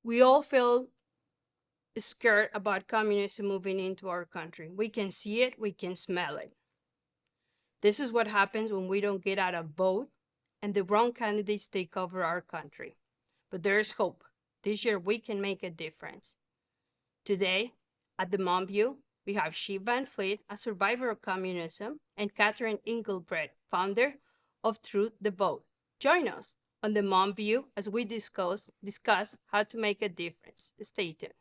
We all feel scared about communism moving into our country. We can see it, we can smell it. This is what happens when we don't get out a vote and the wrong candidates take over our country. But there is hope. This year we can make a difference. Today, at the Mom View, we have Shiv Van Fleet, a survivor of communism, and Catherine Engelbrecht, founder of Truth the Vote. Join us on the Mom View as we discuss how to make a difference. Stay tuned.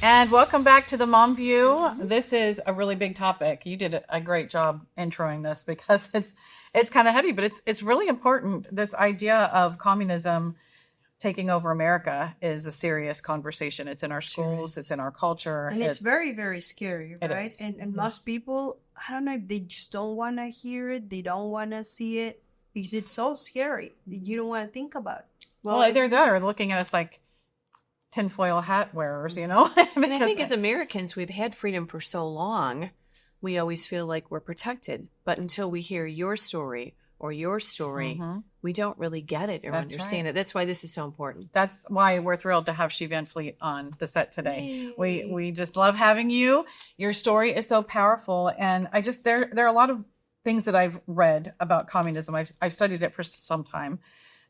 And welcome back to the Mom View. This is a really big topic. You did a great job introing this because it's kind of heavy, but it's really important. This idea of communism taking over America is a serious conversation. It's in our schools, it's in our culture. And it's very, very scary, right? Is. And most people, I don't know if they just don't want to hear it, they don't want to see it because it's so scary that you don't want to think about it. Well, they're there looking at us like tinfoil hat wearers, you know? And I think as Americans, we've had freedom for so long, we always feel like we're protected. But until we hear your story or your story, we don't really get it or understand it. That's why this is so important. That's why we're thrilled to have Shiv Van Fleet on the set today. We just love having you. Your story is so powerful. And there are a lot of things that I've read about communism. I've studied it for some time.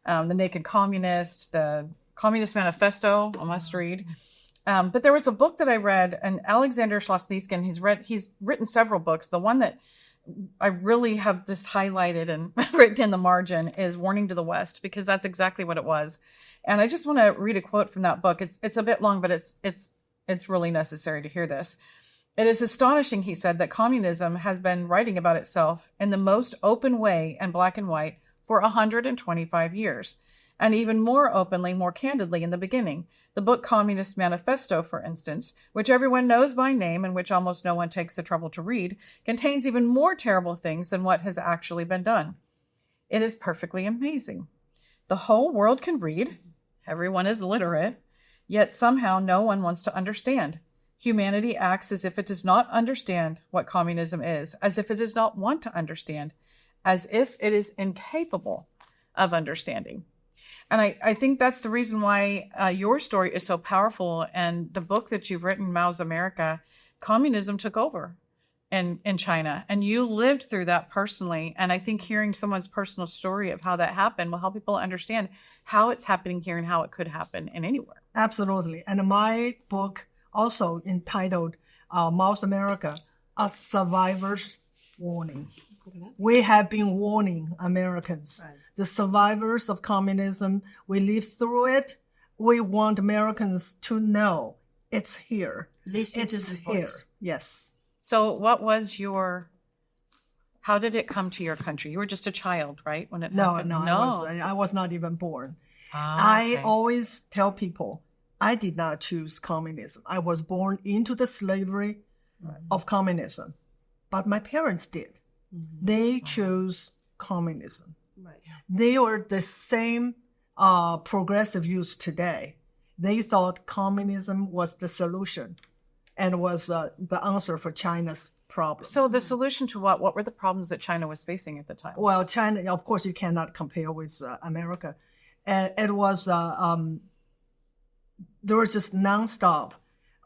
The Naked Communist, the Communist Manifesto, a must read. But there was a book that I read, and Alexander Solzhenitsyn, he's written several books. The one that I really have just highlighted and written in the margin is Warning to the West, because that's exactly what it was. And I just want to read a quote from that book. It's a bit long, but it's really necessary to hear this. It is astonishing, he said, that communism has been writing about itself in the most open way and black and white for 125 years. And even more openly, more candidly in the beginning. The book Communist Manifesto, for instance, which everyone knows by name and which almost no one takes the trouble to read, contains even more terrible things than what has actually been done. It is perfectly amazing. The whole world can read. Everyone is literate. Yet somehow no one wants to understand. Humanity acts as if it does not understand what communism is, as if it does not want to understand, as if it is incapable of understanding. And I think that's the reason why your story is so powerful. And the book that you've written, Mao's America, communism took over in China. And you lived through that personally. And I think hearing someone's personal story of how that happened will help people understand how it's happening here and how it could happen in anywhere. Absolutely. And my book also entitled Mao's America, A Survivor's Warning. We have been warning Americans, the survivors of communism. We lived through it. We want Americans to know it's here. Listen to the voice. Yes. So what was how did it come to your country? You were just a child, right? When it happened? No. I was not even born. Okay. I always tell people, I did not choose communism. I was born into the slavery of communism, but my parents did. They chose communism. Right. They were the same progressive youth today. They thought communism was the solution and was the answer for China's problems. So the solution to what? What were the problems that China was facing at the time? Well, China, of course, you cannot compare with America. And it was, there was just nonstop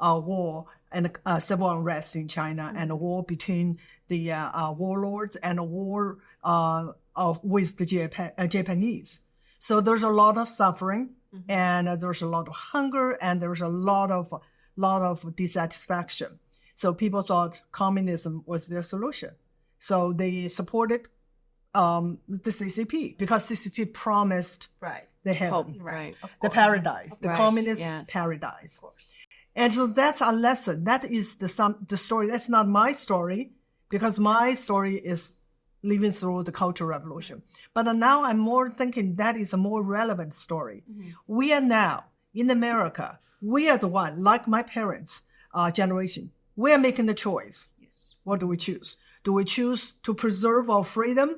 war and civil unrest in China, and a war between the warlords and a war with the Japanese. So there's a lot of suffering, and there's a lot of hunger, and there's a lot of dissatisfaction. So people thought communism was their solution. So they supported the CCP because CCP promised the heaven, the paradise, the communist paradise. And so that's a lesson. That is the story. That's not my story, because my story is living through the Cultural Revolution. But now I'm more thinking that is a more relevant story. We are now in America. We are the one, like my parents' generation. We are making the choice. Yes. What do we choose? Do we choose to preserve our freedom,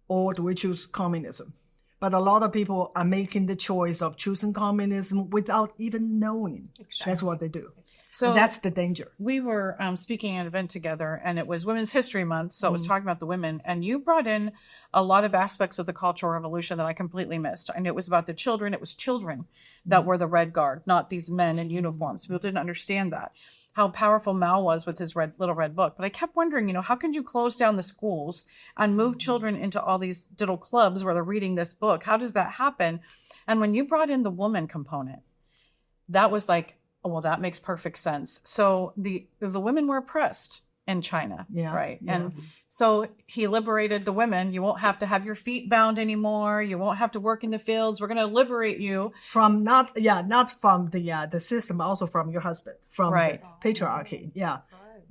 or do we choose communism? But a lot of people are making the choice of choosing communism without even knowing. That's what they do. So And that's the danger. we were speaking at an event together, and it was Women's History Month, so it was talking about the women, and you brought in a lot of aspects of the Cultural Revolution that I completely missed. And it was about the children. It was children that were the Red Guard, not these men in uniforms. People didn't understand that, how powerful Mao was with his little red book. But I kept wondering, how can you close down the schools and move children into all these little clubs where they're reading this book? How does that happen? And when you brought in the woman component, that was like, oh, well, that makes perfect sense. So the women were oppressed in China, right? Yeah. And so he liberated the women. You won't have to have your feet bound anymore. You won't have to work in the fields. We're going to liberate you. From not from the system, also from your husband, from Right. the patriarchy. Yeah.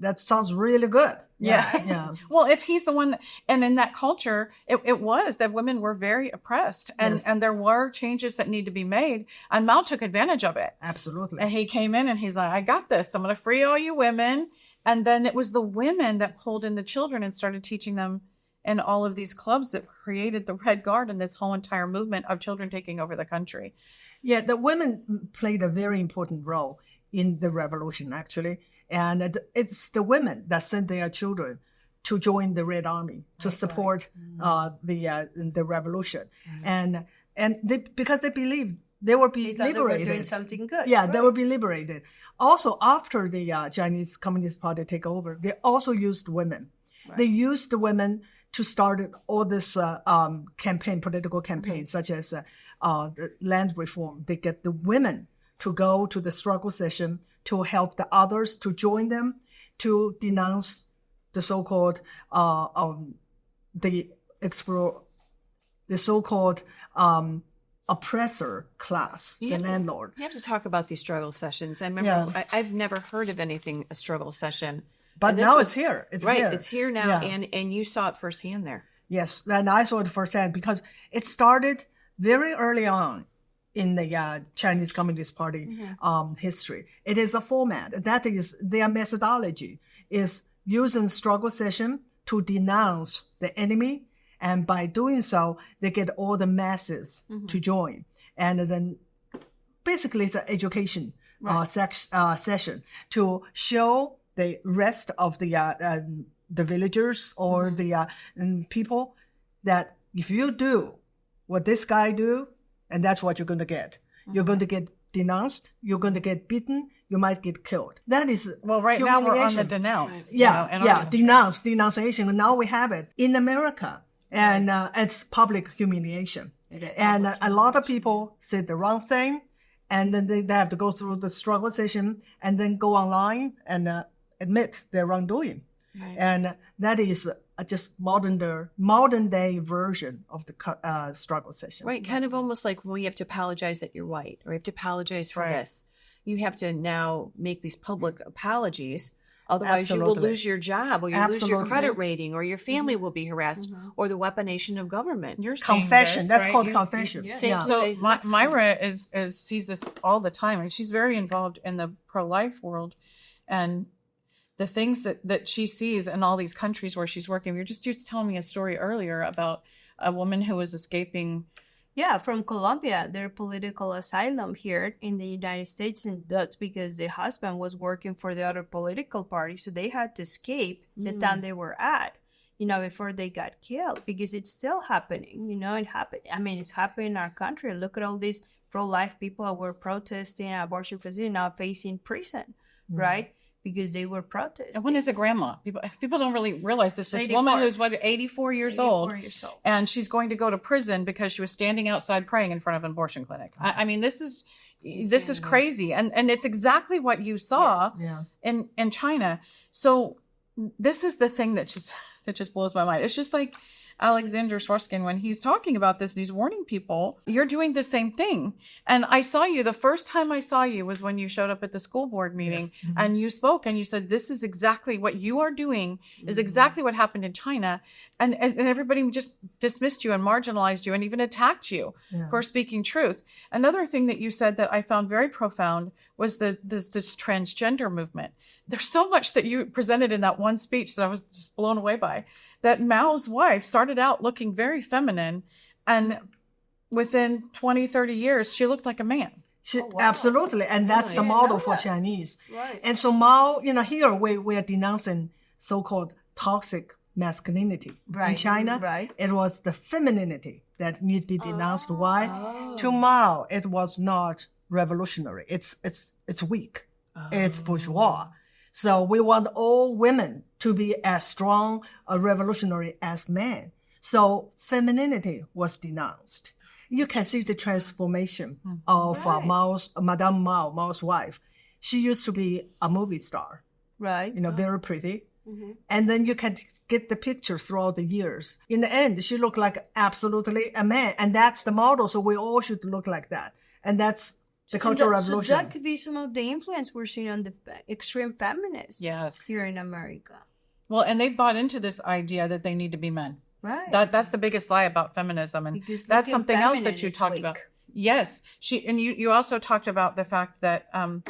That sounds really good. Yeah. Well, if he's the one, and in that culture, it was that women were very oppressed, and there were changes that need to be made, and Mao took advantage of it. Absolutely. And he came in and he's like, I got this. I'm going to free all you women. And then it was the women that pulled in the children and started teaching them in all of these clubs that created the Red Guard and this whole entire movement of children taking over the country. Yeah, the women played a very important role in the revolution, actually. And it's the women that sent their children to join the Red Army to support the revolution. And because they believed they will be They were liberated. doing something good. Yeah, they will be liberated. Also, after the Chinese Communist Party take over, they also used women. Right. They used the women to start all this political campaigns, such as the land reform. They get the women to go to the struggle session to help the others to join them, to denounce the so-called the so-called oppressor class, the landlord. You have to talk about these struggle sessions. I remember I've never heard of anything, a struggle session. But now it's here. It's right, here. it's here now, and you saw it firsthand there. Yes, and I saw it firsthand because it started very early on in the Chinese Communist Party history. It is a format. That is, their methodology is using struggle session to denounce the enemy, and by doing so, they get all the masses to join. And then basically it's an education session to show the rest of the villagers or the people that if you do what this guy do, and that's what you're going to get. You're going to get denounced. You're going to get beaten. You might get killed. That is right now we're on the denounce. Denunciation. And now we have it in America, and it's public humiliation. And a lot of people said the wrong thing, and then they have to go through the struggle session and then go online and admit their wrongdoing. Right. And that is just modern day version of the struggle session. Right, kind of almost like when you have to apologize that you're white, or you have to apologize for this. You have to now make these public apologies. Otherwise, you will lose your job, or you lose your credit rating, or your family will be harassed, or the weaponation of government. You're confession. This, that's called confession. So Myra sees this all the time, and she's very involved in the pro-life world, and the things that she sees in all these countries where she's working. You're just telling me a story earlier about a woman who was escaping. Yeah, from Colombia, their political asylum here in the United States, and that's because the husband was working for the other political party, so they had to escape the town they were at, before they got killed, because it's still happening. It happened. I mean, it's happening in our country. Look at all these pro-life people who were protesting at abortion facility now facing prison, right? Because they were protesting. And when is a grandma? People don't really realize this. This woman who's 84 years old, and she's going to go to prison because she was standing outside praying in front of an abortion clinic. I mean, this is crazy, and it's exactly what you saw in China. So this is the thing that just blows my mind. It's just like Alexander Swarskin, when he's talking about this and he's warning people, you're doing the same thing. And I saw you, the first time I saw you was when you showed up at the school board meeting and you spoke and you said, this is exactly what you are doing, is exactly what happened in China. And everybody just dismissed you and marginalized you and even attacked you for speaking truth. Another thing that you said that I found very profound was this transgender movement. there's so much that you presented in that one speech that I was just blown away by. That Mao's wife started out looking very feminine, and within 20, 30 years, she looked like a man. Absolutely. And that's the model for Chinese. Right. And so Mao, here we are denouncing so-called toxic masculinity. In China, it was the femininity that need to be denounced. Why? To Mao, it was not revolutionary. It's weak. It's bourgeois. So we want all women to be as strong a revolutionary as men. So femininity was denounced. You can see the transformation of Madame Mao, Mao's wife. She used to be a movie star. Right. Very pretty. And then you can get the picture throughout the years. In the end, she looked like absolutely a man. And that's the model. So we all should look like that. And that's the Cultural Revolution. So that could be some of the influence we're seeing on the extreme feminists here in America. Well, and they've bought into this idea that they need to be men. Right. That's the biggest lie about feminism. And Because that's looking something else that feminine you is talked weak. about. Yes. You also talked about the fact that, and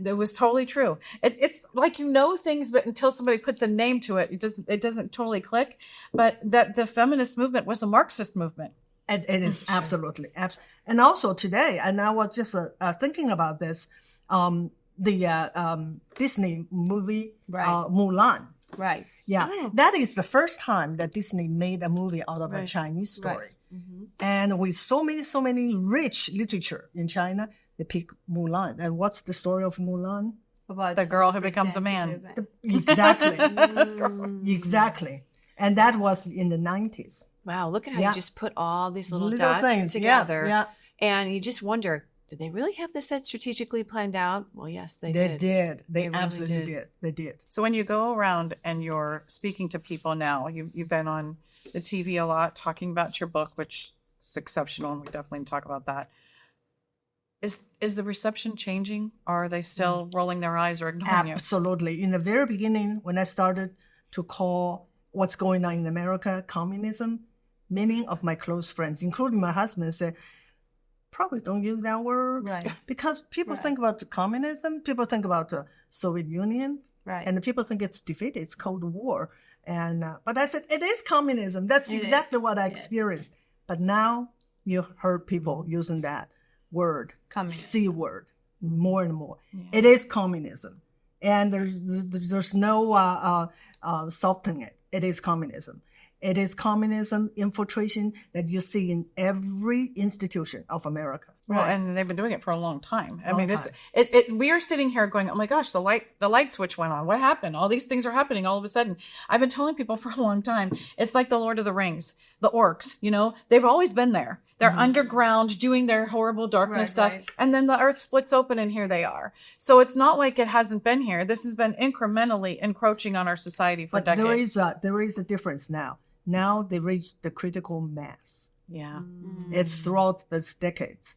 it was totally true. It's like, things, but until somebody puts a name to it, it doesn't totally click. But that the feminist movement was a Marxist movement. And it is absolutely. And also today, and I was just thinking about this, the Disney movie, Mulan. Right. Yeah, that is the first time that Disney made a movie out of a Chinese story. Right. And with so many rich literature in China, they pick Mulan. And what's the story of Mulan? About The girl who becomes a man. Exactly. Exactly. And that was in the 90s. Wow, look at how you just put all these little Little dots things, together. yeah. And you just wonder, did they really have this set strategically planned out? Well, yes, they They did. did. They really absolutely did. did. They did. So when you go around and you're speaking to people now, you've been on the TV a lot talking about your book, which is exceptional, and we definitely talk about that. Is the reception changing, or are they still rolling their eyes or ignoring you? Absolutely. In the very beginning, when I started to call what's going on in America communism, many of my close friends, including my husband, said, probably don't use that word. Right. Because people think about communism, people think about the Soviet Union, Right. and people think it's defeated, it's Cold War. And but I said, it is communism. That's It exactly is. what I Yes. experienced. But now you heard people using that word, Communism. C word, more and more. It is communism. And there's no softening it. It is communism. It is communism infiltration that you see in every institution of America. Well, and they've been doing it for a long time. I Long mean, time. we are sitting here going, oh my gosh, the light switch went on. What happened? All these things are happening all of a sudden. I've been telling people for a long time, it's like the Lord of the Rings, the orcs, they've always been there. They're underground doing their horrible darkness stuff. right. And then the earth splits open and here they are. So it's not like it hasn't been here. This has been incrementally encroaching on our society for But decades. there is a difference now. Now they reach the critical mass. Yeah. It's throughout those decades.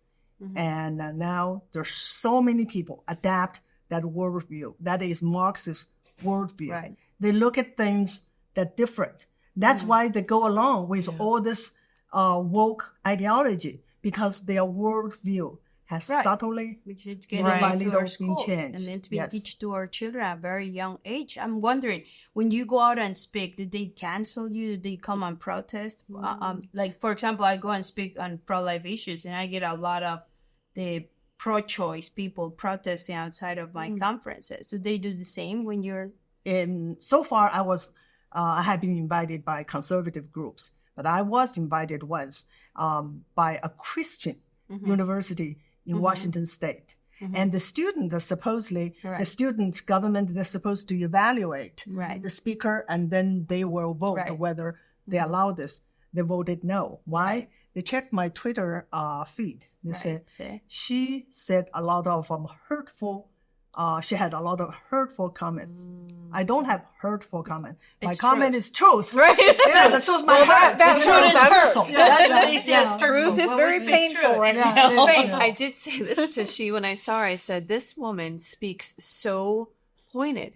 And now there's so many people adapt that worldview. That is Marxist worldview. Right. They look at things that different. That's why they go along with all this woke ideology, because their worldview has Right. subtly Because it's getting Right. into Little our been schools, changed. and then to be Yes. teach to our children at a very young age. I'm wondering, when you go out and speak, do they cancel you? Do they come and protest? Like, for example, I go and speak on pro-life issues, and I get a lot of the pro-choice people protesting outside of my conferences. Do they do the same when you're... So far, I have been invited by conservative groups, but I was invited once by a Christian university in Washington State. And the student are supposedly, the student government, they're supposed to evaluate the speaker, and then they will vote whether they allow this. They voted no. Why? They checked my Twitter feed. They said she said a lot of hurtful. She had a lot of hurtful comments. I don't have hurtful comment. My comment is truth. Right. Yeah, the truth might hurt. that The truth is hurtful. hurts. That's what they say is Truth is very painful right Yeah, now. it's painful. I did say this to she when I saw her. I said, this woman speaks so pointed.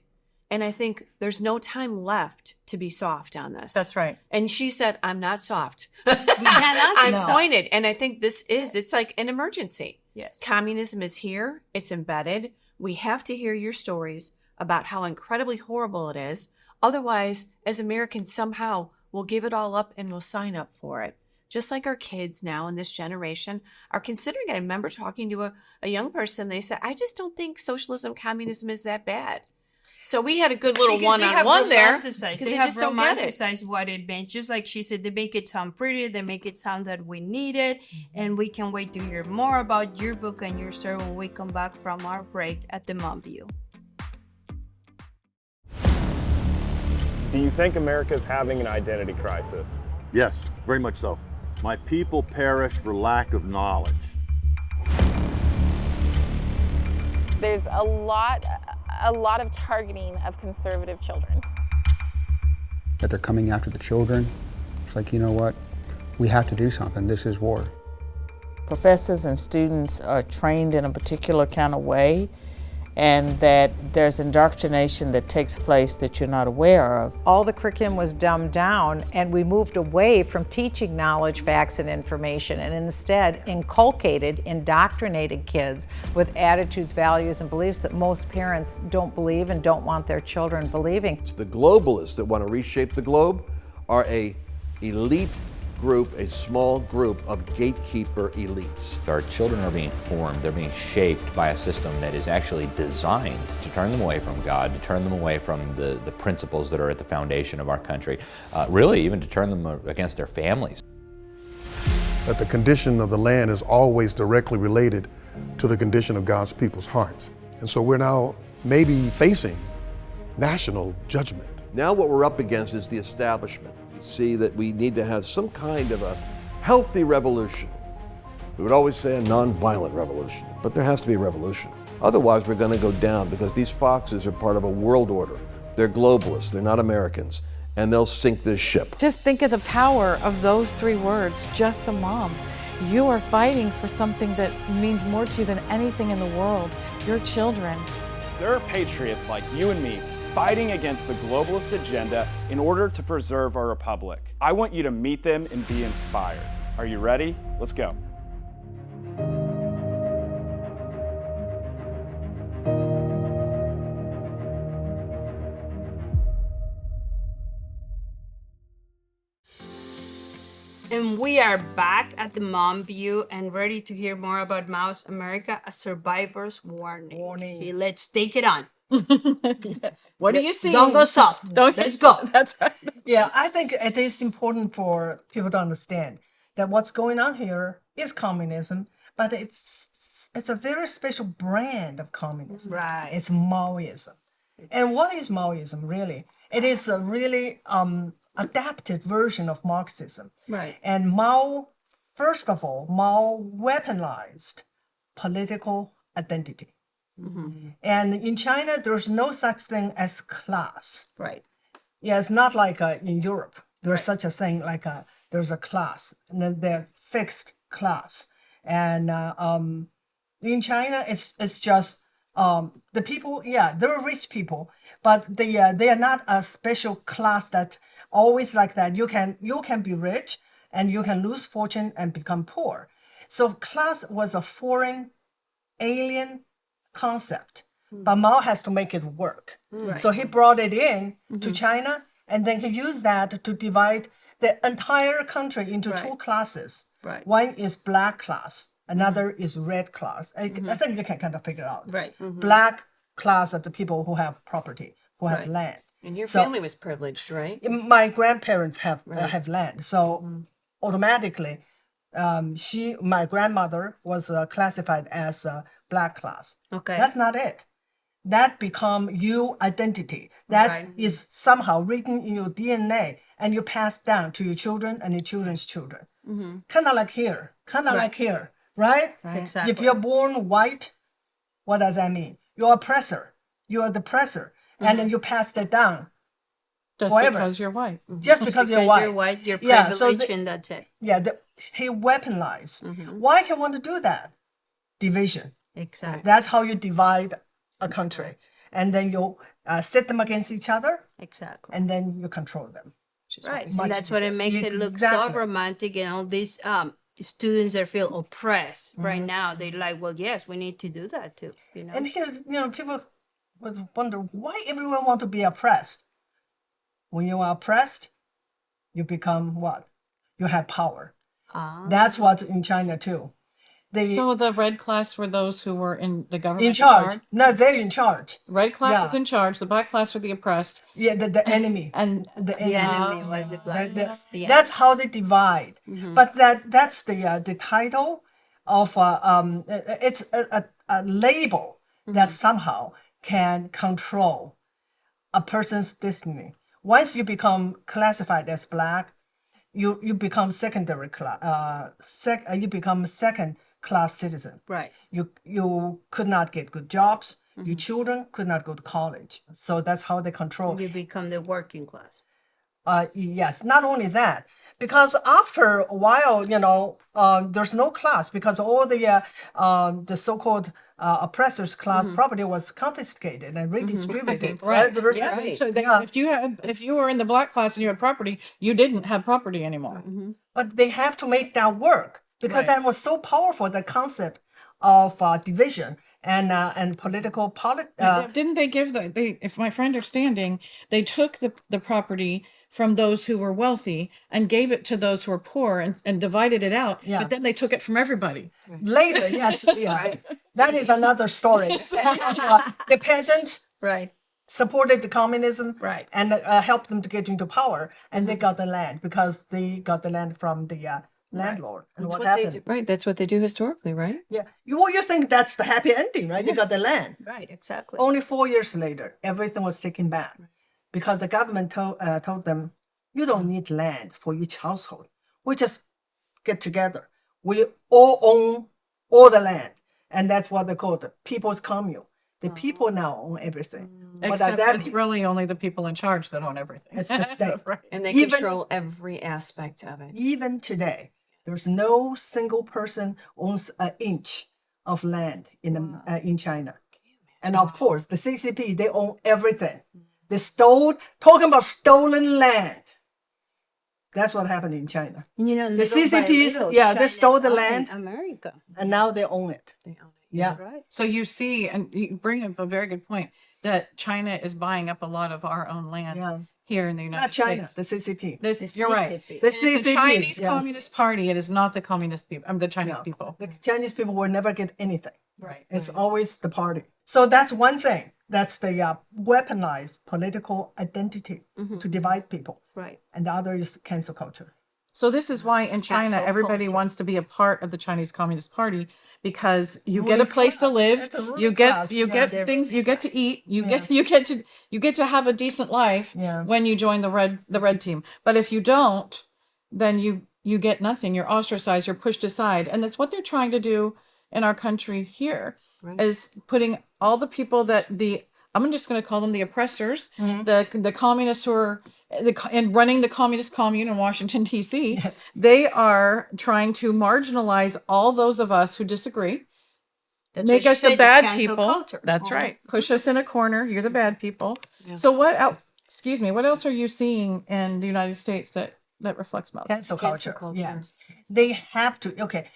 And I think there's no time left to be soft on this. That's right. And she said, I'm not soft. cannot I'm be soft. pointed. And I think it's like an emergency. Yes. Communism is here. It's embedded. We have to hear your stories about how incredibly horrible it is. Otherwise, as Americans, somehow we'll give it all up and we'll sign up for it. Just like our kids now in this generation are considering it. I remember talking to a young person, they said, I just don't think socialism, communism is that bad. So we had a good little one-on-one there because They they have just don't get it. romanticized what it meant. Just like she said, they make it sound pretty. They make it sound that we need it. And we can wait to hear more about your book and your story when we come back from our break at the Mom View. Do you think America is having an identity crisis? Yes, very much so. My people perish for lack of knowledge. There's a lot of targeting of conservative children. That they're coming after the children. It's like, you know what? We have to do something. This is war. Professors and students are trained in a particular kind of way, and that there's indoctrination that takes place that you're not aware of. All the curriculum was dumbed down, and we moved away from teaching knowledge, facts, and information, and instead inculcated, indoctrinated kids with attitudes, values, and beliefs that most parents don't believe and don't want their children believing. The globalists that want to reshape the globe are a elite group, a small group of gatekeeper elites. Our children are being formed, they're being shaped by a system that is actually designed to turn them away from God, to turn them away from the principles that are at the foundation of our country, really even to turn them against their families. That the condition of the land is always directly related to the condition of God's people's hearts. And so we're now maybe facing national judgment. Now what we're up against is the establishment. We see that we need to have some kind of a healthy revolution. We would always say a non-violent revolution, but there has to be a revolution. Otherwise, we're going to go down because these foxes are part of a world order. They're globalists, they're not Americans, and they'll sink this ship. Just think of the power of those three words, just a mom. You are fighting for something that means more to you than anything in the world, your children. There are patriots like you and me fighting against the globalist agenda in order to preserve our republic. I want you to meet them and be inspired. Are you ready? Let's go. And we are back at the Mom View and ready to hear more about Mao's America, a survivor's warning. Okay, let's take it on. What do you see? Don't go soft. Let's go. That's right. Yeah, I think it is important for people to understand that what's going on here is communism, but it's a very special brand of communism. Right. It's Mao-ism. And what is Mao-ism really? It is a really adapted version of Marxism. Right. And Mao, first of all, Mao weaponized political identity. Mm-hmm. And in China, there's no such thing as class. Right. Yeah, it's not like in Europe. There's such a thing like there's a class, and then there's fixed class. And in China, it's just the people. Yeah, they're rich people, but they are not a special class that always like that. You can be rich and you can lose fortune and become poor. So class was a foreign, alien concept, but Mao has to make it work. Right. So he brought it in to China, and then he used that to divide the entire country into two classes. Right. One is black class, another is red class. I think you can kind of figure it out. Right. Black class are the people who have property, who have land. And your family was privileged, right? My grandparents have land, so automatically, my grandmother was classified as black class. Okay, that's not it. That become your identity. That is somehow written in your DNA, and you pass down to your children and your children's children. Kind of like here, right? Exactly. If you're born white, what does that mean? You're oppressor. You're the oppressor, and then you pass that down. Just forever. Because you're white. Just because you're white. You're white, you're privileged, and that's it. Yeah, he weaponized. Why he want to do that? Division. Exactly. That's how you divide a country. And then you set them against each other. Exactly. And then you control them. Right. So that's what it makes it look so romantic, and all these students that feel oppressed right now, they're like, well, yes, we need to do that too. You know? And here, people wonder why everyone want to be oppressed. When you are oppressed, you become what? You have power. That's what's in China too. So the red class were those who were in the government in charge. No, they're in charge. Red class Yeah. is in charge. The black class are the oppressed. Yeah, the enemy. And the The enemy. enemy was the black. That's how they divide. But that's the title of it's a label that somehow can control a person's destiny. Once you become classified as black, you become secondary class. You become second class citizen. Right. You could not get good jobs. Your children could not go to college. So that's how they control. You become the working class. Yes, not only that, because after a while, there's no class because all the so-called oppressors' class property was confiscated and redistributed. Right. Right. So if you were in the black class and you had property, you didn't have property anymore. But they have to make that work because that was so powerful, the concept of division and political Didn't they give if my understanding, they took the property from those who were wealthy and gave it to those who were poor and divided it out. Yeah. But then they took it from everybody. Later, yes. Yeah. That is another story. The peasants supported the communism and helped them to get into power, and they got the land because they got the land from the landlord. And That's what what happened? they do. Right. That's what they do historically, right? Yeah. You think that's the happy ending, right? They got the land. Right, exactly. Only 4 years later, everything was taken back because the government told them, you don't need land for each household. We just get together. We all own all the land. And that's what they call the people's commune. The people now own everything. Except it's really only the people in charge that own everything. It's the state. And they control every aspect of it. Even today, there's no single person owns an inch of land in China. And of course, the CCP, they own everything. They talking about stolen land. That's what happened in China. You know, the CCPs, they stole the land. America. And now they own it. Yeah. Right. So you see, and you bring up a very good point, that China is buying up a lot of our own land here in the United States. The CCP. You're right. The It's the CCP. Chinese Communist Party. It is not the communist people. The Chinese people. The Chinese people will never get anything. Right. It's always the party. So that's one thing. That's the weaponized political identity to divide people. Right. And the other is cancel culture. So this is why in China Cancel everybody culture. wants to be a part of the Chinese Communist Party because you get a place to live, It's a ruling you get class, you yeah. get things, you get to eat, you get to have a decent life when you join the red team. But if you don't, then you get nothing. You're ostracized. You're pushed aside, and that's what they're trying to do in our country here. Is putting all the people that I'm just going to call them the oppressors, the communists who are and running the communist commune in Washington, D.C., they are trying to marginalize all those of us who disagree, make us the bad people. That's right. Push us in a corner. You're the bad people. Yeah. So what else? Excuse me. What else are you seeing in the United States that reflects Mao? Cancel culture. Yeah. They have to. Okay.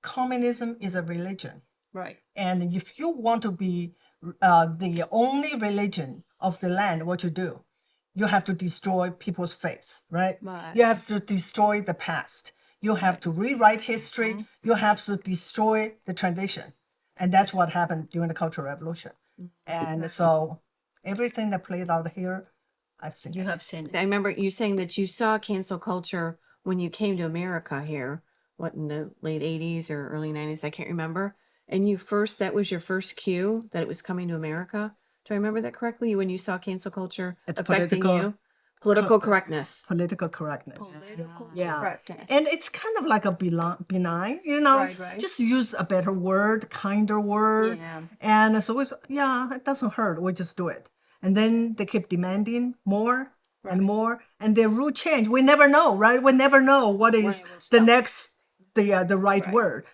Communism is a religion. Right. And if you want to be the only religion of the land, what you do? You have to destroy people's faith, right? You have to destroy the past. You have to rewrite history. You have to destroy the tradition. And that's what happened during the Cultural Revolution. And so everything that played out here, I've seen. You have seen it. I remember you saying that you saw cancel culture when you came to America here, in the late 80s or early 90s, I can't remember. And that was your first cue that it was coming to America. Do I remember that correctly? When you saw cancel culture affecting you? Political correctness. Political correctness. Correctness. And it's kind of like a benign, Right. just use a better word, kinder word. Yeah. And so it doesn't hurt. We just do it. And then they keep demanding more and more. And their rule change. We never know, right? We never know what is the next, the right word.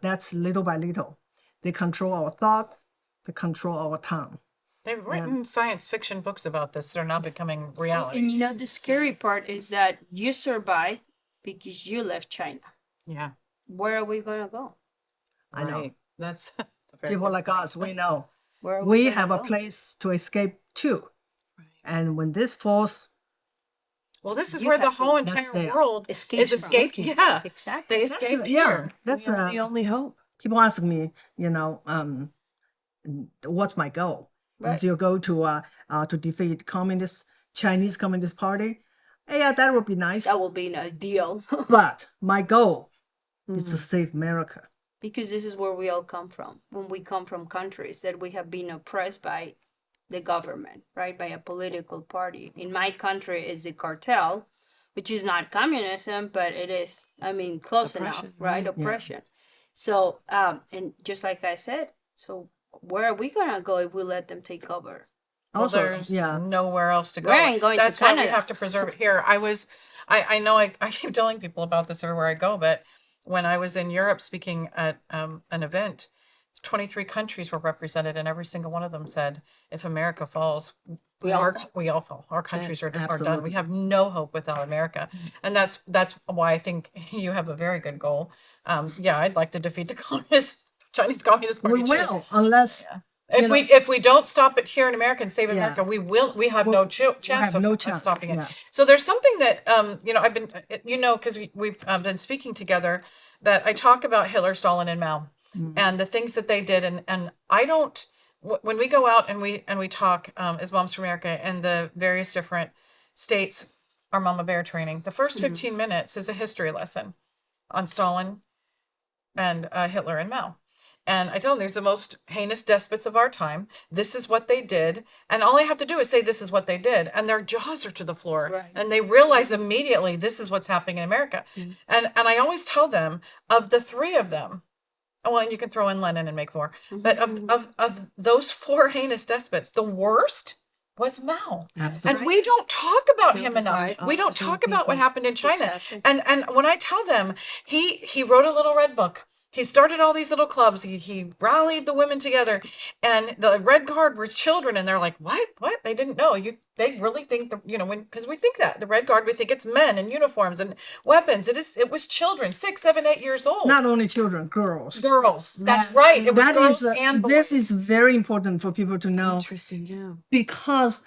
That's little by little. They control our thought. They control our tongue. They've written science fiction books about this. They're now becoming reality. And the scary part is that you survived because you left China. Yeah. Where are we going to go? I know. That's people like us, we know. Where are we gonna have a go? place to escape to. And when this falls, Well, this is You where the have to- whole that's entire there. world Escapes is from. escaped. Okay. Yeah, Exactly. they That's- escaped yeah, here. that's We are the only hope. people ask me, what's my goal? Right. Is your goal to defeat Chinese Communist Party? Yeah, that would be nice. That will be an ideal. But my goal is Mm-hmm. to save America. Because this is where we all come from. When we come from countries that we have been oppressed by the government, right? By a political party. In my country, it's the cartel, which is not communism, but it is, close enough, Oppression, right? right. Oppression. So, and just like I said, so where are we gonna go if we let them take over? Well, Also, there's nowhere else to go. We ain't going to That's why we Canada. have to preserve it here. I know I keep telling people about this everywhere I go, but when I was in Europe speaking at an event, 23 countries were represented, and every single one of them said, if America falls, we all fall. Our countries are done. Absolutely. We have no hope without America. And that's why I think you have a very good goal. I'd like to defeat the Chinese Communist Party we too. will, unless If we don't stop it here in America and save Yeah. America, we have no chance have no of chance, stopping it. yeah. So there's something that I've been because we've been speaking together, that I talk about Hitler, Stalin, and Mao, and the things that they did, and I don't. When we go out and we talk as Moms for America and the various different states, our Mama Bear training, the first 15 minutes is a history lesson on Stalin and Hitler and Mao. And I tell them, there's the most heinous despots of our time. This is what they did. And all I have to do is say, this is what they did. And their jaws are to the floor. Right. And they realize immediately, this is what's happening in America. And I always tell them, of the three of them, well, and you can throw in Lenin and make four, but of those four heinous despots, the worst was Mao. Absolutely. And we don't talk about him enough. Right. We don't talk about what happened in China. Exactly. And when I tell them, he wrote a little red book. He started all these little clubs. He rallied the women together, and the Red Guard were children, and they're like, what? They didn't know. They really think because we think that the Red Guard, we think it's men in uniforms and weapons. It was children, 6, 7, 8 years old. not only children, girls. Girls. That's right. It was That girls is, and boys. this is very important for people to know. Interesting, yeah. Because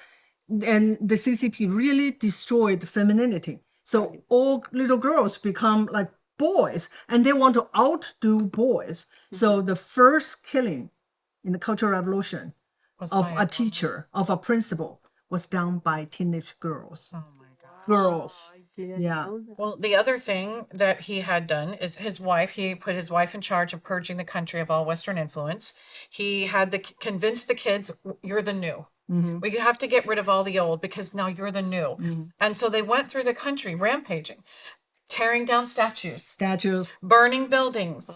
and the CCP really destroyed femininity. So all little girls become like boys, and they want to outdo boys. So the first killing in the Cultural Revolution of a teacher, of a principal, was done by teenage girls. Oh my God. Girls. Didn't Yeah. know that. Well, the other thing that he had done is he put his wife in charge of purging the country of all Western influence. He had convinced the kids, you're the new. We have to get rid of all the old because now you're the new. And so they went through the country rampaging, tearing down statues, burning buildings,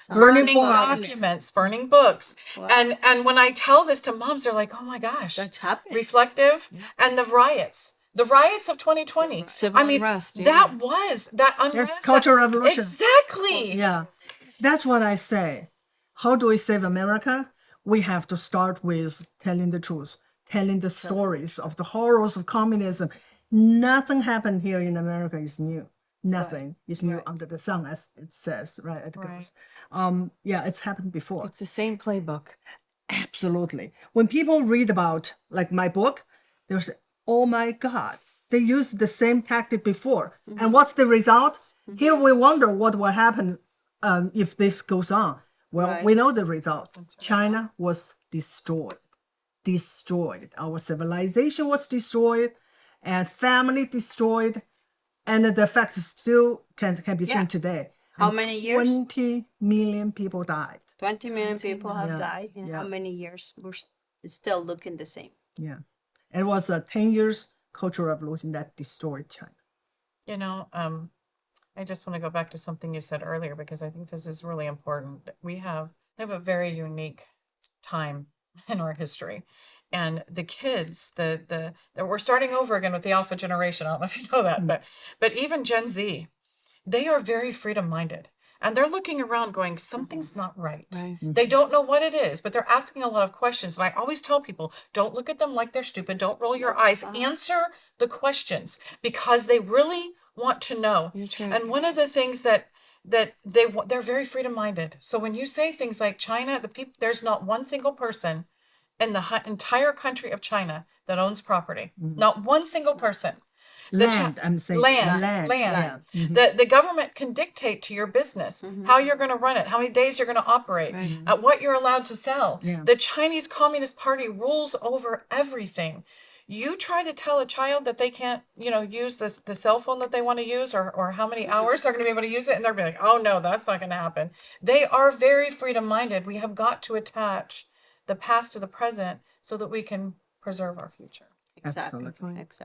burning documents, burning books. And when I tell this to moms, they're like, oh my gosh, That's happening. reflective. And the riots of 2020. Civil unrest, yeah. That unrest. It's Cultural Revolution. Exactly. Yeah. That's what I say. How do we save America? We have to start with telling the truth, telling the stories of the horrors of communism. Nothing happened here in America is new. Nothing is new under the sun, as it says, right? It goes. It's happened before. It's the same playbook. Absolutely. When people read about, like my book, they'll say, oh my God, they used the same tactic before. And what's the result? Here we wonder what will happen if this goes on. Well, we know the result. China was destroyed. Our civilization was destroyed, and family destroyed. And the fact still can be seen today. How And many years? 20 million people died. 20 million people have Yeah. died in how many years? It's still looking the same. Yeah. It was a 10 years Cultural Revolution that destroyed China. I just want to go back to something you said earlier, because I think this is really important. We have a very unique time in our history. And the kids, we're starting over again with the alpha generation. I don't know if you know that, but even Gen Z, they are very freedom-minded. And they're looking around going, something's not right. They don't know what it is, but they're asking a lot of questions. And I always tell people, don't look at them like they're stupid. Don't roll your eyes. Answer the questions, because they really want to know. And one of the things that they're very freedom-minded. So when you say things like China, there's not one single person in the entire country of China that owns property. Not one single person. Land, I'm saying land. Yeah. The government can dictate to your business how you're going to run it, how many days you're going to operate, what you're allowed to sell. Yeah. The Chinese Communist Party rules over everything. You try to tell a child that they can't, use the cell phone that they want to use, or how many hours they're going to be able to use it, and they're going to be like, oh no, that's not going to happen. They are very freedom-minded. We have got to attach the past to the present so that we can preserve our future. Exactly.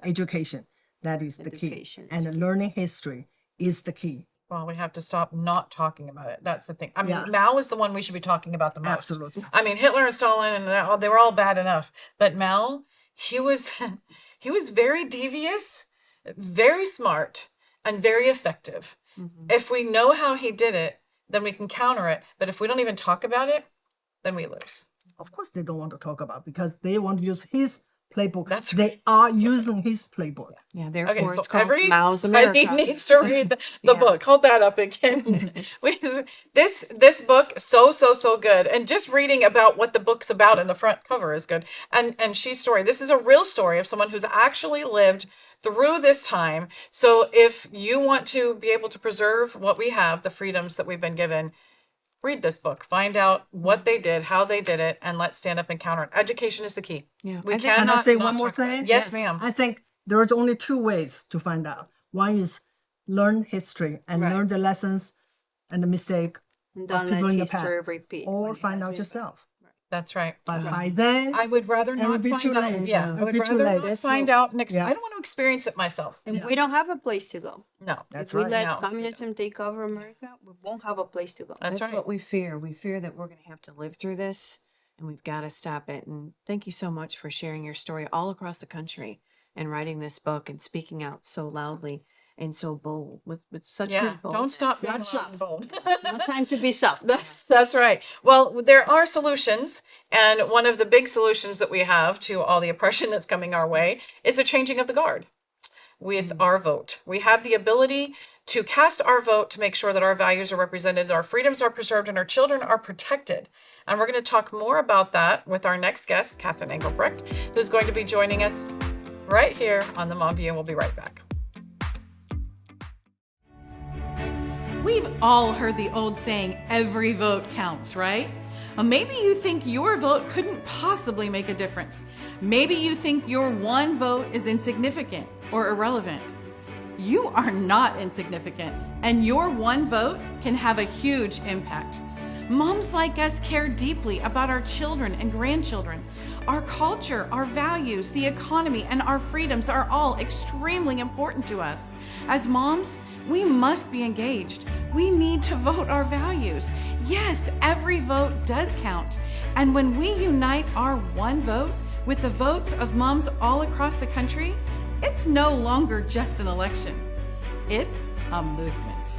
Education, that is the key. And learning history is the key. Well, we have to stop not talking about it. That's the thing. I mean, Mao is the one we should be talking about the most. Absolutely. I mean, Hitler and Stalin, and they were all bad enough. But Mao, he was very devious, very smart, and very effective. If we know how he did it, then we can counter it. But if we don't even talk about it, then we lose. Of course, they don't want to talk about it because they want to use his playbook. They are using his playbook. Yeah, therefore so it's called Mao's everybody America. needs to read the book. Hold that up again. This book, so good. And just reading about what the book's about in the front cover is good. And she's story. This is a real story of someone who's actually lived through this time. So if you want to be able to preserve what we have, the freedoms that we've been given, read this book, find out what they did, how they did it, and let's stand up and counter it. Education is the key. Yeah. We Can I say one more thing? Yes, ma'am. I think there's only two ways to find out. One is learn history and learn the lessons and the mistake And of don't people in let the past. history repeat. Or find out yourself. That's right. But by then, I would rather it not would be find too out. late. Yeah, It I would would be too rather late. not find out next. Yeah. I don't want to experience it myself. And we don't have a place to go. No, That's If we right. let No. communism take over America, we won't have a place to go. That's right. what we fear. We fear that we're going to have to live through this, and we've got to stop it. And thank you so much for sharing your story all across the country and writing this book and speaking out so loudly and so bold with such good boldness. Don't stop being Not loud and bold. No time to be soft. That's right. Well, there are solutions, and one of the big solutions that we have to all the oppression that's coming our way is a changing of the guard with our vote. We have the ability to cast our vote to make sure that our values are represented, our freedoms are preserved, and our children are protected. And we're going to talk more about that with our next guest, Catherine Engelbrecht, who's going to be joining us right here on the Mom View, and we'll be right back. We've all heard the old saying, every vote counts, right? Well, maybe you think your vote couldn't possibly make a difference. Maybe you think your one vote is insignificant or irrelevant. You are not insignificant, and your one vote can have a huge impact. Moms like us care deeply about our children and grandchildren. Our culture, our values, the economy, and our freedoms are all extremely important to us. As moms, we must be engaged. We need to vote our values. Yes, every vote does count. And when we unite our one vote with the votes of moms all across the country, it's no longer just an election. It's a movement.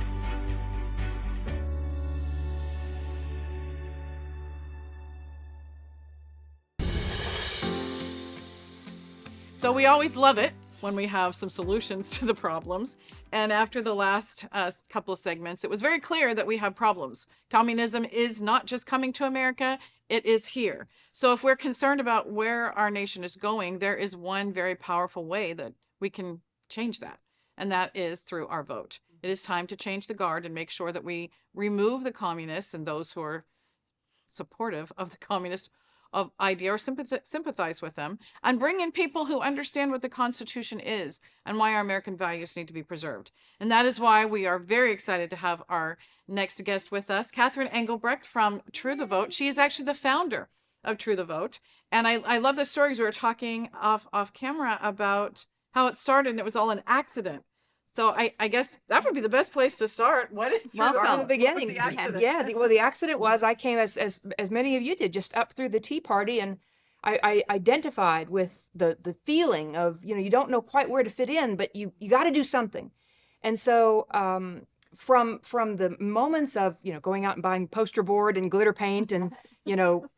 So we always love it when we have some solutions to the problems. And after the last couple of segments, it was very clear that we have problems. Communism is not just coming to America, it is here. So if we're concerned about where our nation is going, there is one very powerful way that we can change that, and that is through our vote. It is time to change the guard and make sure that we remove the communists and those who are supportive of the communist idea or sympathize with them, and bring in people who understand what the Constitution is and why our American values need to be preserved. And that is why we are very excited to have our next guest with us, Catherine Engelbrecht from True the Vote. She is actually the founder of True the Vote. And I love the stories. We were talking off camera about how it started, and it was all an accident. So I guess that would be the best place to start. What is From the beginning? The accident? The accident was I came as many of you did, just up through the Tea Party, and I identified with the feeling of, you don't know quite where to fit in, but you got to do something. And so from the moments of, going out and buying poster board and glitter paint and,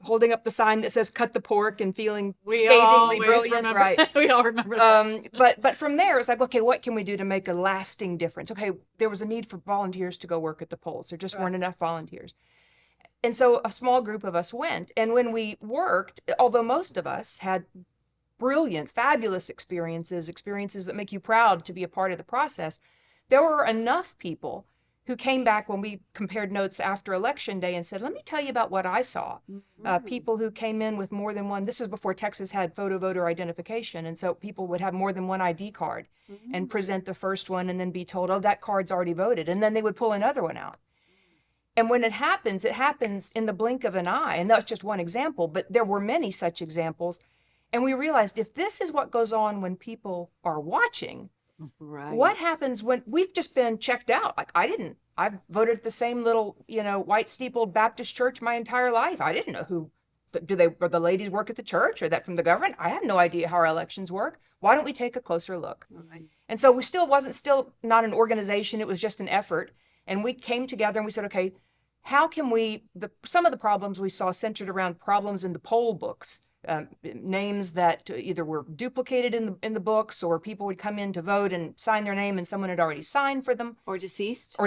holding up the sign that says cut the pork and feeling scathingly brilliant, right? We all remember that. But from there, it's like, okay, what can we do to make a lasting difference? Okay, there was a need for volunteers to go work at the polls. There just weren't enough volunteers. And so a small group of us went. And when we worked, although most of us had brilliant, fabulous experiences that make you proud to be a part of the process, there were enough people who came back when we compared notes after Election Day and said, let me tell you about what I saw. People who came in with more than one, this is before Texas had photo voter identification. And so people would have more than one ID card and present the first one and then be told, oh, that card's already voted. And then they would pull another one out. And when it happens in the blink of an eye. And that's just one example, but there were many such examples. And we realized if this is what goes on when people are watching, what happens when we've just been checked out? Like I've voted at the same little, white steepled Baptist church my entire life. I didn't know who, or the ladies work at the church or that from the government? I have no idea how our elections work. Why don't we take a closer look? And so we wasn't not an organization. It was just an effort. And we came together and we said, okay, how can some of the problems we saw centered around problems in the poll books, names that either were duplicated in the books, or people would come in to vote and sign their name and someone had already signed for them, or deceased.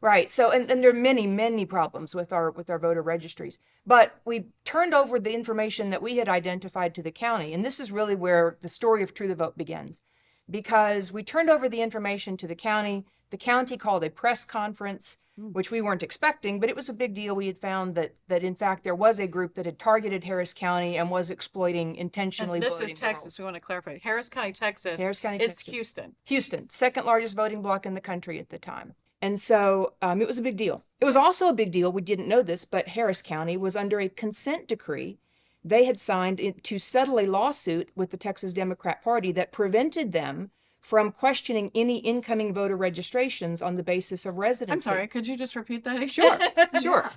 Right. So and there are many problems with our voter registries, but we turned over the information that we had identified to the county, and this is really where the story of True the Vote begins, because we turned over the information to the county. The county called a press conference, which we weren't expecting, but it was a big deal. We had found that in fact there was a group that had targeted Harris County and was exploiting intentionally and this voting is Texas. We want to clarify. Harris County, Texas. Texas. Houston. Houston, second largest voting bloc in the country at the time. And so it was a big deal. It was also a big deal, we didn't know this, but Harris County was under a consent decree. They had signed to settle a lawsuit with the Texas Democrat Party that prevented them from questioning any incoming voter registrations on the basis of residency. I'm sorry, could you just repeat that again? Sure.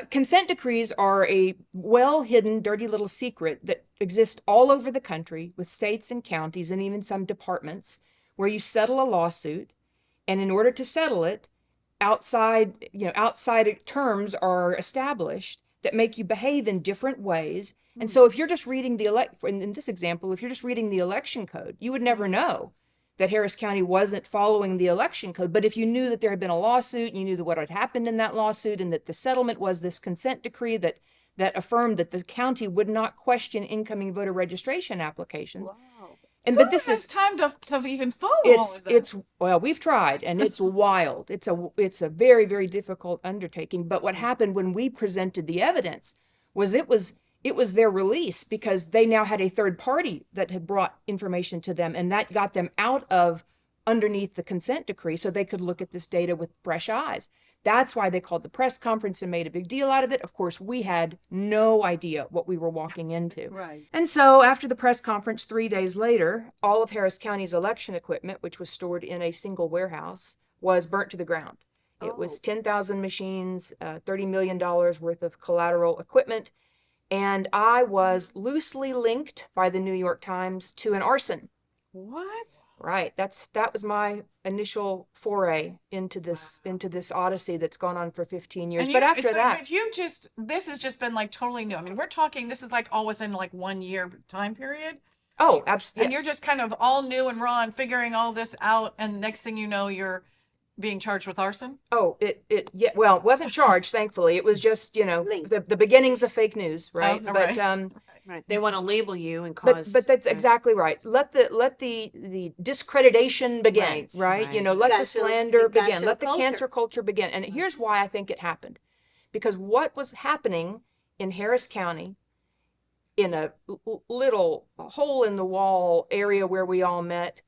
Consent decrees are a well-hidden, dirty little secret that exists all over the country with states and counties and even some departments where you settle a lawsuit, and in order to settle it, outside terms are established that make you behave in different ways. And so if you're just reading in this example, if you're just reading the election code, you would never know that Harris County wasn't following the election code. But if you knew that there had been a lawsuit, and you knew what had happened in that lawsuit, and that the settlement was this consent decree that affirmed that the county would not question incoming voter registration applications. Wow. But this is time to even follow all of that. Well, we've tried, and it's wild. It's a very, very difficult undertaking. But what happened when we presented the evidence was it was their release, because they now had a third party that had brought information to them, and that got them out of underneath the consent decree so they could look at this data with fresh eyes. That's why they called the press conference and made a big deal out of it. Of course, we had no idea what we were walking into. Right. And so after the press conference, 3 days later, all of Harris County's election equipment, which was stored in a single warehouse, was burnt to the ground. It was 10,000 machines, $30 million worth of collateral equipment. And I was loosely linked by the New York Times to an arson. What? Right. That was my initial foray into this odyssey that's gone on for 15 years. But after that, this has just been like totally new. I mean, we're talking, this is like all within like 1 year time period. Oh, absolutely. And you're just kind of all new and raw and figuring all this out. And next thing you know, you're being charged with arson? Oh, it wasn't charged, thankfully. It was just, the beginnings of fake news, right? Oh, but right. They want to label you and cause. But that's exactly right. Let the discreditation begin, right? Let the slander begin. Let the cancer culture begin. And here's why I think it happened, because what was happening in Harris County, in a little hole in the wall area where we all met,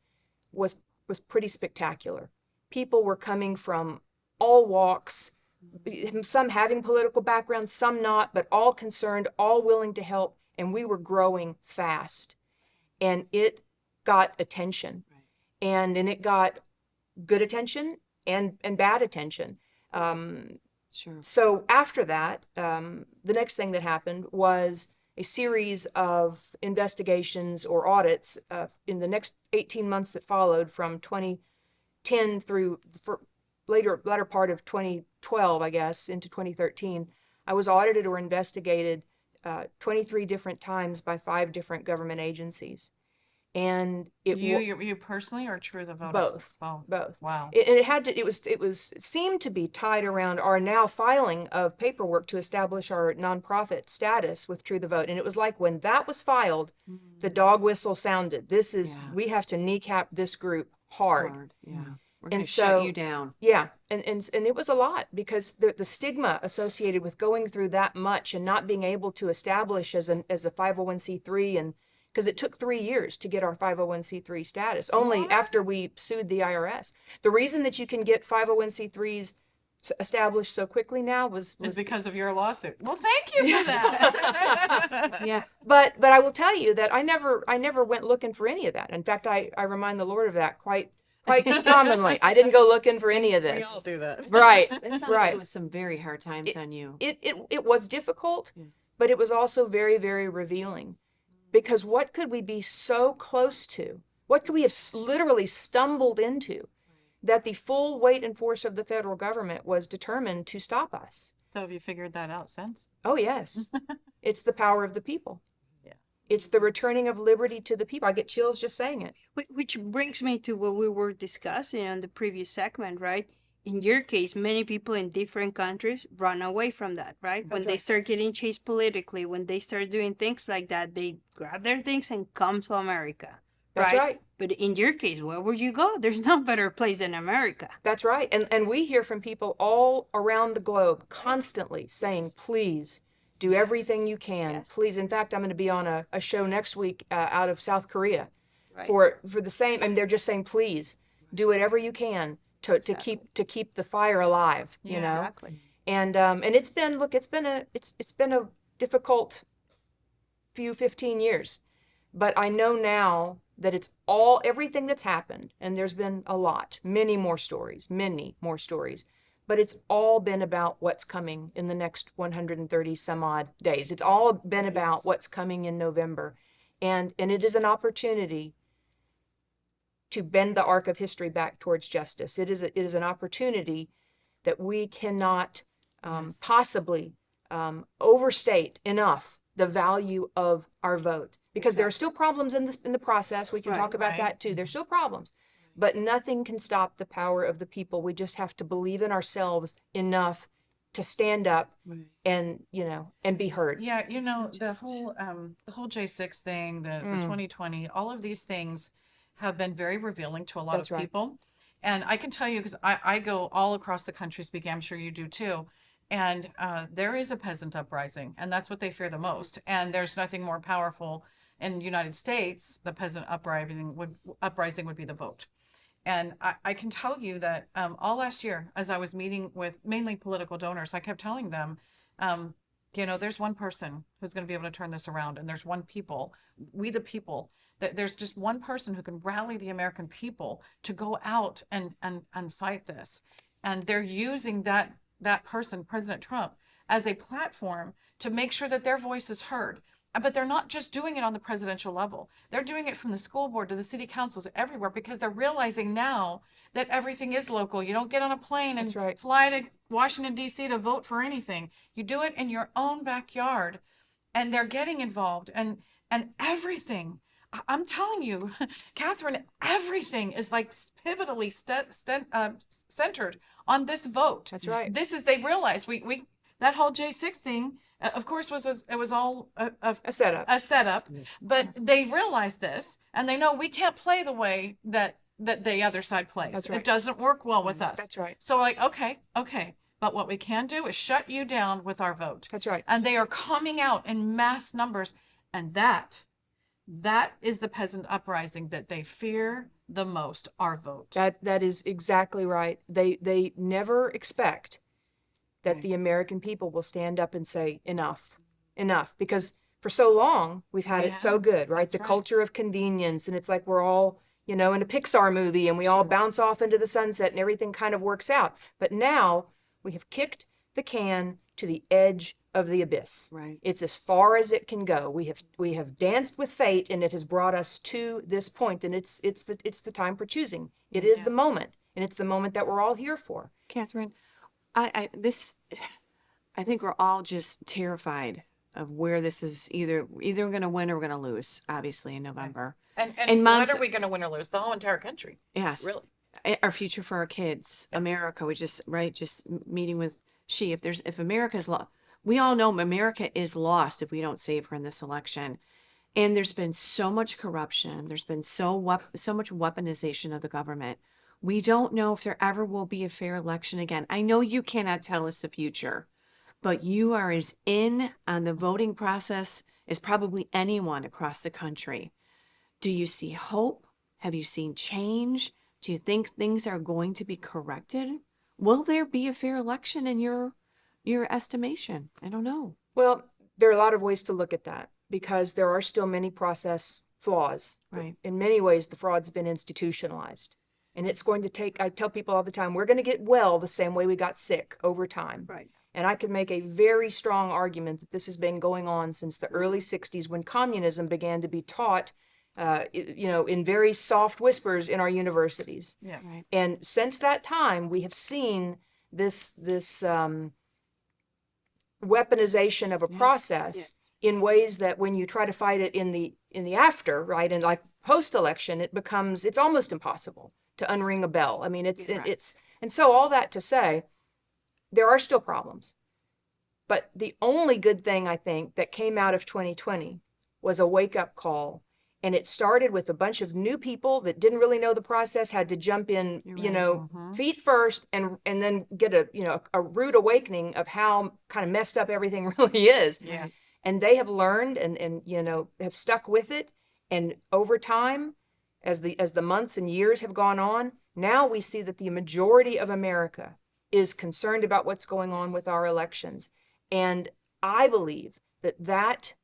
was pretty spectacular. People were coming from all walks, some having political backgrounds, some not, but all concerned, all willing to help. And we were growing fast. And it got attention. And it got good attention and bad attention. Sure. So after that, the next thing that happened was a series of investigations or audits in the next 18 months that followed, from 2010 through latter part of 2012, I guess, into 2013. I was audited or investigated 23 different times by 5 different government agencies. And you personally, or True the Vote? Both. Wow. It seemed to be tied around our now filing of paperwork to establish our nonprofit status with True the Vote. And it was like when that was filed, the dog whistle sounded. We have to kneecap this group hard. Yeah. We're going to shut you down. Yeah. And it was a lot, because the stigma associated with going through that much and not being able to establish as a 501c3, and because it took 3 years to get our 501c3 status, only after we sued the IRS. The reason that you can get 501c3s established so quickly now was because of your lawsuit. Well, thank you for that. Yeah. But I will tell you that I never went looking for any of that. In fact, I remind the Lord of that quite commonly. I didn't go looking for any of this. We all do that. Right. It sounds like it was some very hard times on you. It was difficult, but it was also very, very revealing. Because what could we be so close to? What could we have literally stumbled into that the full weight and force of the federal government was determined to stop us? So have you figured that out since? Oh, yes. It's the power of the people. Yeah. It's the returning of liberty to the people. I get chills just saying it. Which brings me to what we were discussing on the previous segment, right? In your case, many people in different countries run away from that, right? When they start getting chased politically, when they start doing things like that, they grab their things and come to America. That's right. But in your case, where would you go? There's no better place than America. That's right. And we hear from people all around the globe constantly saying, please do everything you can. Yes. Please. In fact, I'm going to be on a show next week out of South Korea for the same. And they're just saying, please do whatever you can to keep the fire alive, you know? Exactly. And it's been a difficult 15 years, but I know now that it's everything that's happened, and there's been a lot, many more stories, but it's all been about what's coming in the next 130 some odd days. It's all been about what's coming in November, and it is an opportunity to bend the arc of history back towards justice. It is an opportunity that we cannot possibly overstate enough the value of our vote, because there are still problems in the process. We can talk about that too. There's still problems, but nothing can stop the power of the people. We just have to believe in ourselves enough to stand up and be heard. Yeah, the whole J6 thing, the 2020, all of these things have been very revealing to a lot of people. And I can tell you, because I go all across the country speaking, I'm sure you do too. And there is a peasant uprising, and that's what they fear the most. And there's nothing more powerful in the United States. The peasant uprising would be the vote. And I can tell you that all last year, as I was meeting with mainly political donors, I kept telling them, there's one person who's going to be able to turn this around. And there's we the people, that there's just one person who can rally the American people to go out and fight this. And they're using that person, President Trump, as a platform to make sure that their voice is heard. But they're not just doing it on the presidential level. They're doing it from the school board to the city councils everywhere, because they're realizing now that everything is local. You don't get on a plane and fly to Washington, D.C. to vote for anything. You do it in your own backyard, and they're getting involved. And everything, I'm telling you, Catherine, everything is like pivotally centered on this vote. That's right. They realize we that whole J6 thing, of course, was all a setup. But they realize this, and they know we can't play the way that the other side plays. That's right. It doesn't work well with us. That's right. So okay. But what we can do is shut you down with our vote. That's right. And they are coming out in mass numbers, and that is the peasant uprising that they fear the most, our vote. That is exactly right. They never expect that the American people will stand up and say enough, because for so long we've had it so good, right? The culture of convenience, and it's like we're all, in a Pixar movie, and we all bounce off into the sunset and everything kind of works out. But now we have kicked the can to the edge of the abyss. Right. It's as far as it can go. We have danced with fate, and it has brought us to this point, and it's the time for choosing. It is the moment, and it's the moment that we're all here for. Catherine, I think we're all just terrified of where this is either going to win or we're going to lose, obviously, in November. And moms, what are we going to win or lose? The whole entire country. yes, Really. our future for our kids, America. We just meeting with if America's lost, we all know America is lost if we don't save her in this election. And there's been so much corruption. There's been so much weaponization of the government. We don't know if there ever will be a fair election again. I know you cannot tell us the future, but you are as in on the voting process as probably anyone across the country. Do you see hope? Have you seen change? Do you think things are going to be corrected? Will there be a fair election in your estimation? I don't know. Well, there are a lot of ways to look at that because there are still many process flaws. Right. In many ways, the fraud's been institutionalized. And it's going to take, I tell people all the time, we're going to get well the same way we got sick over time. Right. And I can make a very strong argument that this has been going on since the early 60s when communism began to be taught, in very soft whispers in our universities. Yeah. Right. And since that time, we have seen this weaponization of a process in ways that when you try to fight it in the after, right, and like post-election, it's almost impossible to unring a bell. I mean, and so all that to say, there are still problems. But the only good thing I think that came out of 2020 was a wake-up call. And it started with a bunch of new people that didn't really know the process, had to jump in, feet first, and then get a rude awakening of how kind of messed up everything really is. Yeah. And they have learned and have stuck with it. And over time, as the months and years have gone on, now we see that the majority of America is concerned about what's going on with our elections. And I believe that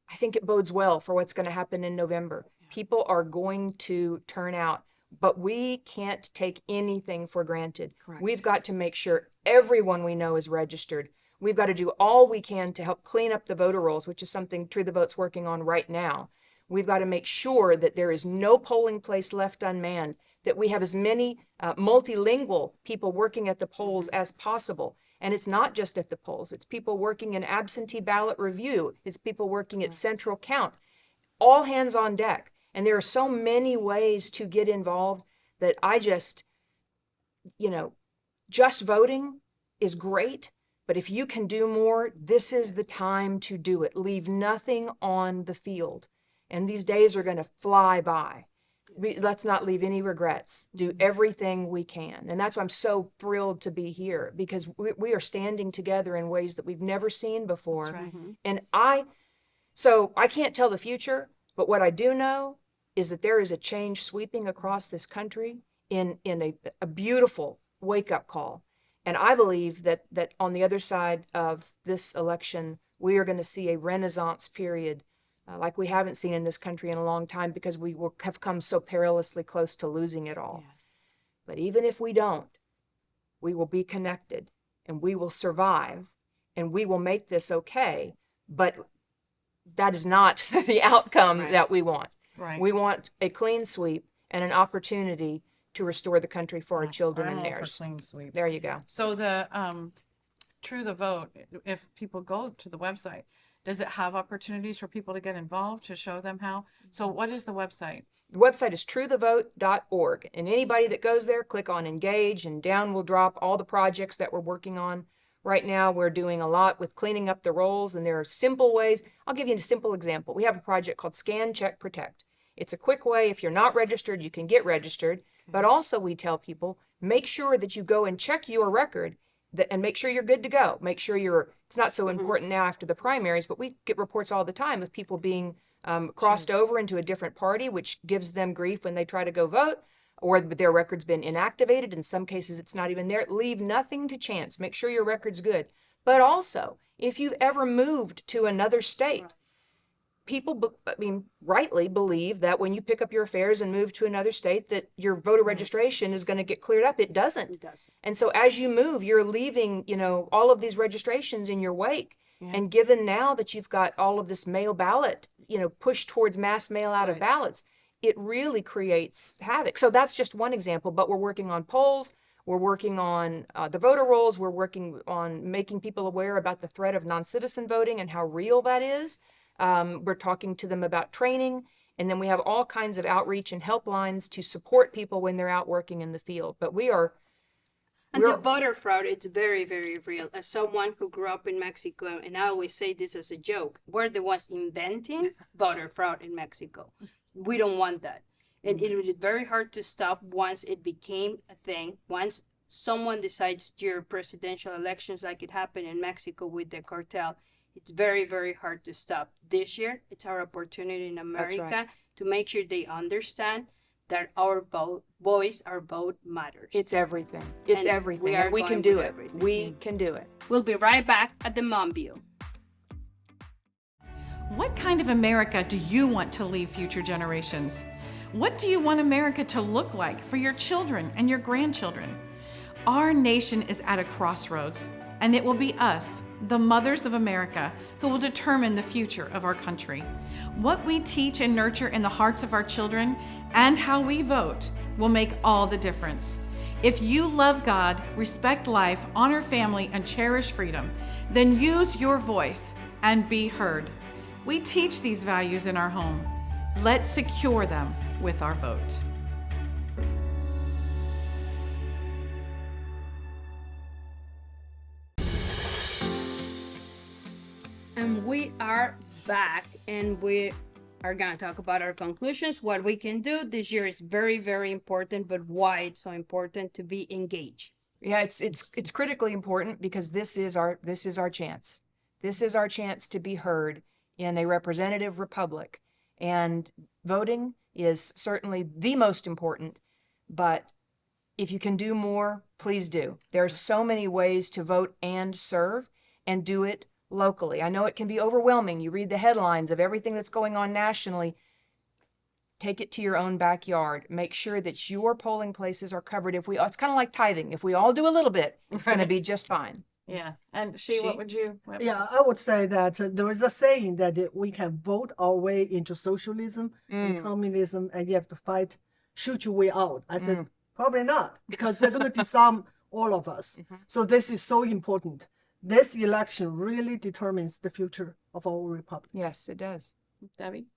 I think it bodes well for what's going to happen in November. People are going to turn out, but we can't take anything for granted. Correct. We've got to make sure everyone we know is registered. We've got to do all we can to help clean up the voter rolls, which is something True the Vote's working on right now. We've got to make sure that there is no polling place left unmanned, that we have as many multilingual people working at the polls as possible. And it's not just at the polls. It's people working in absentee ballot review. It's people working at central count. All hands on deck. And there are so many ways to get involved that I just voting is great. But if you can do more, this is the time to do it. Leave nothing on the field. And these days are going to fly by. Let's not leave any regrets. Do everything we can. And that's why I'm so thrilled to be here, because we are standing together in ways that we've never seen before. That's right. And I can't tell the future, but what I do know is that there is a change sweeping across this country in a beautiful wake-up call. And I believe that on the other side of this election, we are going to see a renaissance period like we haven't seen in this country in a long time, because we have come so perilously close to losing it all. Yes. But even if we don't, we will be connected and we will survive and we will make this okay. But that is not the outcome that we want. Right. We want a clean sweep and an opportunity to restore the country for our children and theirs. Clean sweep. There you go. So the True the Vote, if people go to the website, does it have opportunities for people to get involved, to show them how? So what is the website? The website is truethevote.org. And anybody that goes there, click on engage, and down will drop all the projects that we're working on. Right now, we're doing a lot with cleaning up the rolls, and there are simple ways. I'll give you a simple example. We have a project called Scan, Check, Protect. It's a quick way. If you're not registered, you can get registered. But also we tell people, make sure that you go and check your record and make sure you're good to go. Make sure it's not so important now after the primaries, but we get reports all the time of people being crossed over into a different party, which gives them grief when they try to go vote, or their record's been inactivated. In some cases, it's not even there. Leave nothing to chance. Make sure your record's good. But also, if you've ever moved to another state, people, rightly believe that when you pick up your affairs and move to another state, that your voter registration is going to get cleared up. It doesn't. It doesn't. And so as you move, you're leaving, all of these registrations in your wake. Yeah. And given now that you've got all of this mail ballot, push towards mass mail out of ballots, it really creates havoc. So that's just one example, but we're working on polls. We're working on the voter rolls. We're working on making people aware about the threat of non-citizen voting and how real that is. We're talking to them about training. And then we have all kinds of outreach and helplines to support people when they're out working in the field. But And the voter fraud, it's very, very real. As someone who grew up in Mexico, and I always say this as a joke, we're the ones inventing voter fraud in Mexico. We don't want that. And it was very hard to stop once it became a thing. Once someone decides during presidential elections, like it happened in Mexico with the cartel, it's very, very hard to stop. This year, it's our opportunity in America to make sure they understand that our voice, our vote matters. It's everything. It's And everything. we are And we can going do with it. everything. We can do it. We'll be right back at the Mom View. What kind of America do you want to leave future generations? What do you want America to look like for your children and your grandchildren? Our nation is at a crossroads, and it will be us, the mothers of America, who will determine the future of our country. What we teach and nurture in the hearts of our children and how we vote will make all the difference. If you love God, respect life, honor family, and cherish freedom, then use your voice and be heard. We teach these values in our home. Let's secure them with our vote. And we are back, and we are going to talk about our conclusions, what we can do. This year is very, very important, but why it's so important to be engaged. Yeah, it's critically important because this is our chance. This is our chance to be heard in a representative republic. And voting is certainly the most important, but if you can do more, please do. There are so many ways to vote and serve, and do it locally. I know it can be overwhelming. You read the headlines of everything that's going on nationally. Take it to your own backyard. Make sure that your polling places are covered. It's kind of like tithing. If we all do a little bit, it's going to be just fine. Yeah. And what would you? Yeah, I would say that there is a saying that we can vote our way into socialism and communism, and you have to shoot your way out. I said, probably not, because they're going to disarm all of us. So this is so important. This election really determines the future of our republic. Yes, it does. Debbie?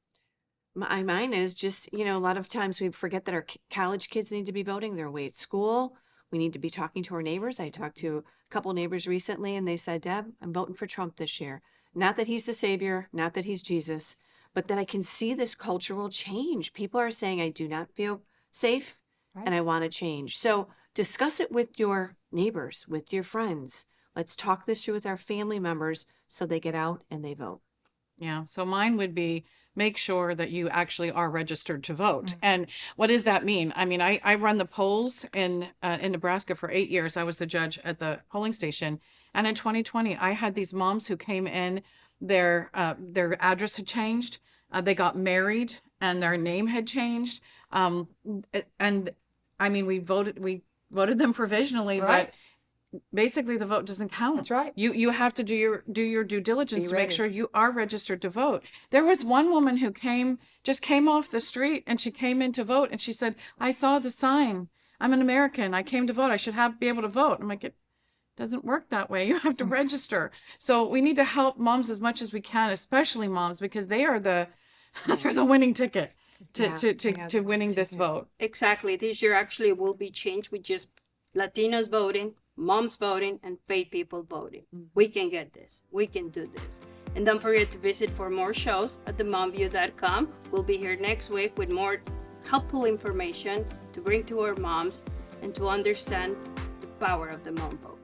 Mine is just, a lot of times we forget that our college kids need to be voting. They're away at school. We need to be talking to our neighbors. I talked to a couple neighbors recently, and they said, Deb, I'm voting for Trump this year. Not that he's the savior, not that he's Jesus, but that I can see this cultural change. People are saying, I do not feel safe, and I want to change. So discuss it with your neighbors, with your friends. Let's talk this through with our family members so they get out and they vote. Yeah. So mine would be make sure that you actually are registered to vote. And what does that mean? I mean, I run the polls in Nebraska for 8 years. I was the judge at the polling station. And in 2020, I had these moms who came in, their address had changed. They got married and their name had changed. And I mean, we voted them provisionally, but basically the vote doesn't count. That's right. You have to do your due diligence to make sure you are registered to vote. There was one woman who just came off the street, and she came in to vote, and she said, I saw the sign. I'm an American. I came to vote. I should be able to vote. I'm like, it doesn't work that way. You have to register. So we need to help moms as much as we can, especially moms, because they are they're the winning ticket to winning this vote. Exactly. This year actually will be changed with just Latinos voting, moms voting, and faith people voting. We can get this. We can do this. And don't forget to visit for more shows at themomview.com. We'll be here next week with more helpful information to bring to our moms and to understand the power of the mom vote.